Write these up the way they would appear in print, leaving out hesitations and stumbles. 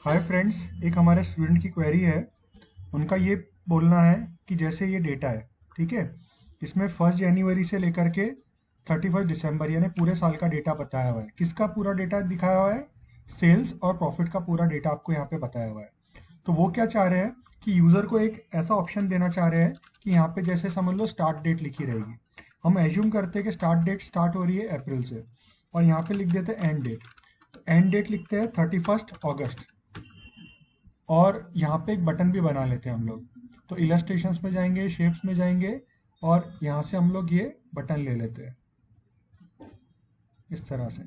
Hi friends, एक हमारे student की क्वेरी है। उनका ये बोलना है कि जैसे ये डेटा है, ठीक है, इसमें 1 जनवरी से लेकर के 31 दिसंबर यानी पूरे साल का डेटा बताया हुआ है। किसका पूरा डेटा दिखाया हुआ है? सेल्स और प्रॉफिट का पूरा डेटा आपको यहाँ पे बताया हुआ है। तो वो क्या चाह रहे हैं कि यूजर को एक ऐसा ऑप्शन देना चाह रहे हैं कि यहाँ पे जैसे समझ लो स्टार्ट डेट लिखी रहेगी। हम एज्यूम करते हैं कि स्टार्ट डेट स्टार्ट हो रही है अप्रैल से, और यहाँ पे लिख देते हैं एंड डेट। तो एंड डेट लिखते हैं 31 अगस्त, और यहाँ पे एक बटन भी बना लेते हैं हम लोग। तो इलस्ट्रेशंस में जाएंगे, शेप्स में जाएंगे, और यहाँ से हम लोग ये बटन ले लेते हैं इस तरह से,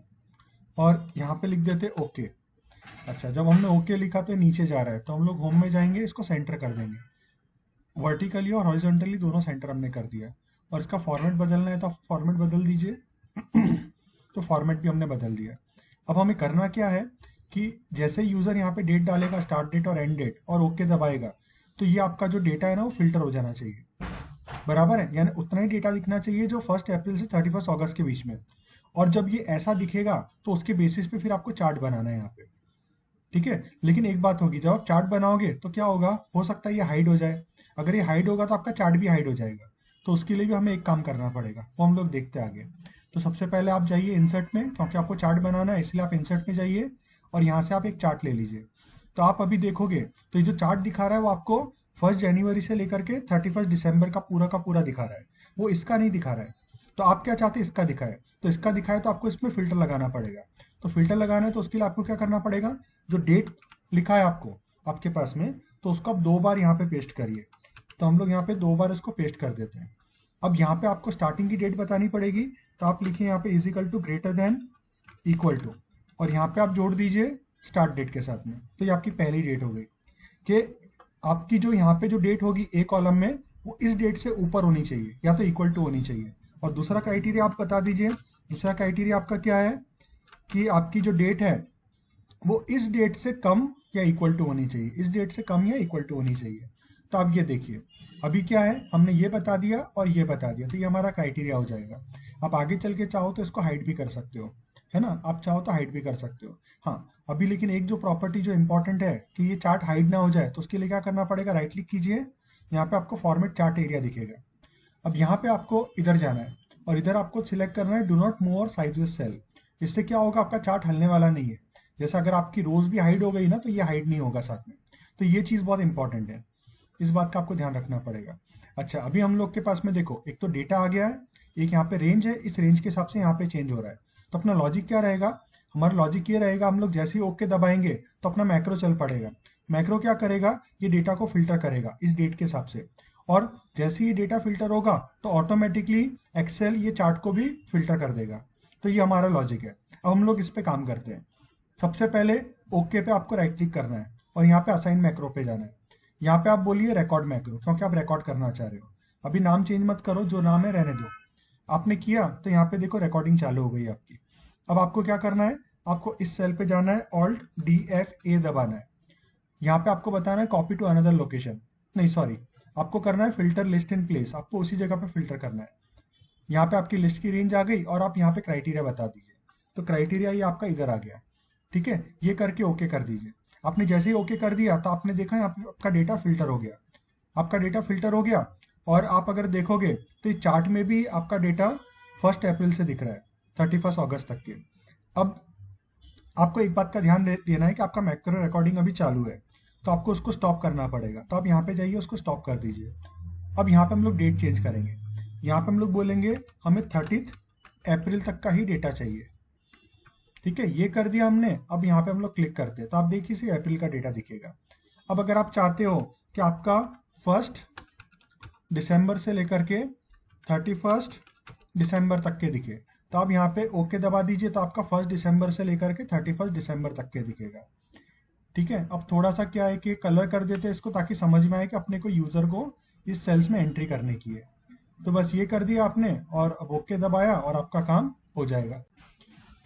और यहाँ पे लिख देते हैं ओके। अच्छा, जब हमने ओके लिखा तो नीचे जा रहा है, तो हम लोग होम में जाएंगे, इसको सेंटर कर देंगे। वर्टिकली और हॉरिजॉन्टली दोनों सेंटर हमने कर दिया। और इसका फॉर्मेट बदलना है तो फॉर्मेट बदल दीजिए। तो फॉर्मेट भी हमने बदल दिया। अब हमें करना क्या है कि जैसे यूजर यहाँ पे डेट डालेगा, स्टार्ट डेट और एंड डेट, और ओके दबाएगा, तो ये आपका जो डेटा है ना वो फिल्टर हो जाना चाहिए। बराबर है, यानी उतना ही डेटा दिखना चाहिए जो 1 अप्रैल से 31 अगस्त के बीच में। और जब ये ऐसा दिखेगा तो उसके बेसिस पे फिर आपको चार्ट बनाना है यहाँ पे। ठीक है, लेकिन एक बात होगी, जब आप चार्ट बनाओगे तो क्या होगा, हो सकता है ये हाइड हो जाए। अगर ये हाइड होगा तो आपका चार्ट भी हाइड हो जाएगा। तो उसके लिए भी हमें एक काम करना पड़ेगा, वो हम लोग देखते हैं आगे। तो सबसे पहले आप जाइए इंसर्ट में, क्योंकि आपको चार्ट बनाना है इसलिए आप इंसर्ट में जाइए, और यहाँ से आप एक चार्ट ले लीजिए। तो आप अभी देखोगे तो ये जो चार्ट दिखा रहा है वो आपको 1 जनवरी से लेकर के 31 दिसंबर का पूरा दिखा रहा है। वो इसका नहीं दिखा रहा है। तो आप क्या चाहते हैं, इसका दिखाए। तो इसका दिखाए तो आपको इसमें फिल्टर लगाना पड़ेगा। तो फिल्टर लगाना है तो उसके लिए आपको क्या करना पड़ेगा, जो डेट लिखा है आपको आपके पास में, तो उसको आप 2 बार यहाँ पे पेस्ट करिए। तो हम लोग यहाँ पे 2 बार इसको पेस्ट कर देते हैं। अब यहाँ पे आपको स्टार्टिंग की डेट बतानी पड़ेगी। तो आप लिखिए यहाँ पे is equal to greater than equal to, और यहाँ पे आप जोड़ दीजिए स्टार्ट डेट के साथ में। तो ये आपकी पहली डेट हो गई कि आपकी जो यहाँ पे जो डेट होगी ए कॉलम में, वो इस डेट से ऊपर होनी चाहिए या तो इक्वल टू होनी चाहिए। और दूसरा क्राइटेरिया आप बता दीजिए। दूसरा क्राइटेरिया आपका क्या है कि आपकी जो डेट है वो इस डेट से कम या इक्वल टू होनी चाहिए, इस डेट से कम या इक्वल टू होनी चाहिए। तो आप ये देखिए, अभी क्या है, हमने ये बता दिया और ये बता दिया, तो ये हमारा क्राइटेरिया हो जाएगा। आप आगे चल के चाहो तो इसको हाइड भी कर सकते हो, है ना, आप चाहो तो हाइड भी कर सकते हो। हाँ, अभी लेकिन एक जो प्रॉपर्टी जो इंपॉर्टेंट है कि ये चार्ट हाइड ना हो जाए, तो उसके लिए क्या करना पड़ेगा, राइट क्लिक कीजिए, यहाँ पे आपको फॉर्मेट चार्ट एरिया दिखेगा। अब यहाँ पे आपको इधर जाना है, और इधर आपको सिलेक्ट करना है डू नॉट मूव और साइज विद सेल। इससे क्या होगा, आपका चार्ट हलने वाला नहीं है। जैसे अगर आपकी रोज भी हाइड हो गई ना, तो ये हाइड नहीं होगा साथ में। तो ये चीज बहुत इंपॉर्टेंट है, इस बात का आपको ध्यान रखना पड़ेगा। अच्छा, अभी हम लोग के पास में देखो, एक तो डेटा आ गया है, एक यहाँ पे रेंज है, इस रेंज के हिसाब से यहाँ पे चेंज हो रहा है। तो अपना लॉजिक क्या रहेगा, हमारा लॉजिक ये रहेगा, हम लोग जैसे ही ओके दबाएंगे तो अपना मैक्रो चल पड़ेगा। मैक्रो क्या करेगा, ये डेटा को फिल्टर करेगा इस डेट के हिसाब से। और जैसे ही डेटा फिल्टर होगा तो ऑटोमेटिकली एक्सेल ये चार्ट को भी फिल्टर कर देगा। तो ये हमारा लॉजिक है। अब हम लोग इस पे काम करते हैं। सबसे पहले ओके पे आपको राइट क्लिक करना है, और यहाँ पे असाइन मैक्रो पे जाना है। यहाँ पे आप बोलिए रिकॉर्ड मैक्रो, क्योंकि आप रिकॉर्ड करना चाह रहे हो। अभी नाम चेंज मत करो, जो नाम है रहने दो। आपने किया तो यहाँ पे देखो रिकॉर्डिंग चालू हो गई आपकी। अब आपको क्या करना है, आपको इस सेल पे जाना है, ऑल्ट डी एफ ए दबाना है। यहाँ पे आपको बताना है कॉपी टू अनदर लोकेशन, नहीं सॉरी, आपको करना है फिल्टर लिस्ट इन प्लेस, आपको उसी जगह पे फिल्टर करना है। यहाँ पे आपकी लिस्ट की रेंज आ गई, और आप यहाँ पे क्राइटेरिया बता दीजिए। तो क्राइटेरिया ये आपका इधर आ गया। ठीक है, ये करके ओके कर दीजिए। आपने जैसे ही ओके कर दिया तो आपने देखा है आपका डेटा फिल्टर हो गया। आपका डेटा फिल्टर हो गया, और आप अगर देखोगे तो इस चार्ट में भी आपका डेटा 1 अप्रैल से दिख रहा है 31 अगस्त तक के। अब आपको एक बात का ध्यान देना है कि आपका मैक्रो रिकॉर्डिंग अभी चालू है, तो आपको उसको स्टॉप करना पड़ेगा। तो आप यहाँ पे जाइए, उसको स्टॉप कर दीजिए। अब यहाँ पे हम लोग डेट चेंज करेंगे। यहाँ पे हम लोग बोलेंगे हमें 30 अप्रैल तक का ही डेटा चाहिए। ठीक है, ये कर दिया हमने। अब यहाँ पे हम लोग क्लिक करते हैं तो आप देखिए इसे अप्रैल का डेटा दिखेगा। अब अगर आप चाहते हो कि आपका 1 दिसंबर से लेकर के 31 दिसंबर तक के दिखे, तो आप यहाँ पे ओके दबा दीजिए, तो आपका 1 दिसंबर से लेकर के 31 दिसंबर तक के दिखेगा। ठीक है, अब थोड़ा सा क्या है कि कलर कर देते हैं इसको, ताकि समझ में आए कि अपने को यूजर को इस सेल्स में एंट्री करने की है। तो बस ये कर दिया आपने, और अब ओके दबाया, और आपका काम हो जाएगा।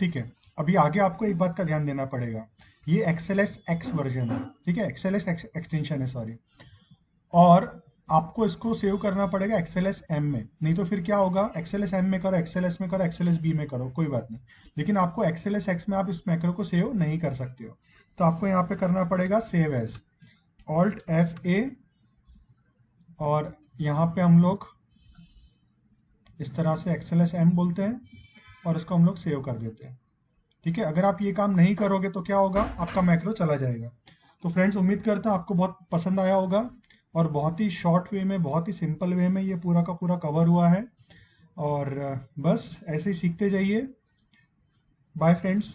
ठीक है, अभी आगे आपको एक बात का ध्यान देना पड़ेगा, ये एक्सएलएस एक्स वर्जन है। ठीक है, एक्सएलएस एक्सटेंशन है, सॉरी। और आपको इसको सेव करना पड़ेगा एक्सएलएस एम में, नहीं तो फिर क्या होगा, एक्सएलएस एम में करो, एक्सएलएस में करो, एक्सएलएस बी में करो, कोई बात नहीं। लेकिन आपको एक्सएलएस एक्स में आप इस मैक्रो को सेव नहीं कर सकते हो। तो आपको यहाँ पे करना पड़ेगा सेव एज, ऑल्ट F8 और यहाँ पे हम लोग इस तरह से XLSM बोलते हैं और इसको हम लोग सेव कर देते हैं। ठीक है, अगर आप ये काम नहीं करोगे तो क्या होगा, आपका मैक्रो चला जाएगा। तो फ्रेंड्स, उम्मीद करता हूँ आपको बहुत पसंद आया होगा और बहुत ही शॉर्ट वे में, बहुत ही सिंपल वे में ये पूरा का पूरा कवर हुआ है। और बस ऐसे ही सीखते जाइए। Bye friends.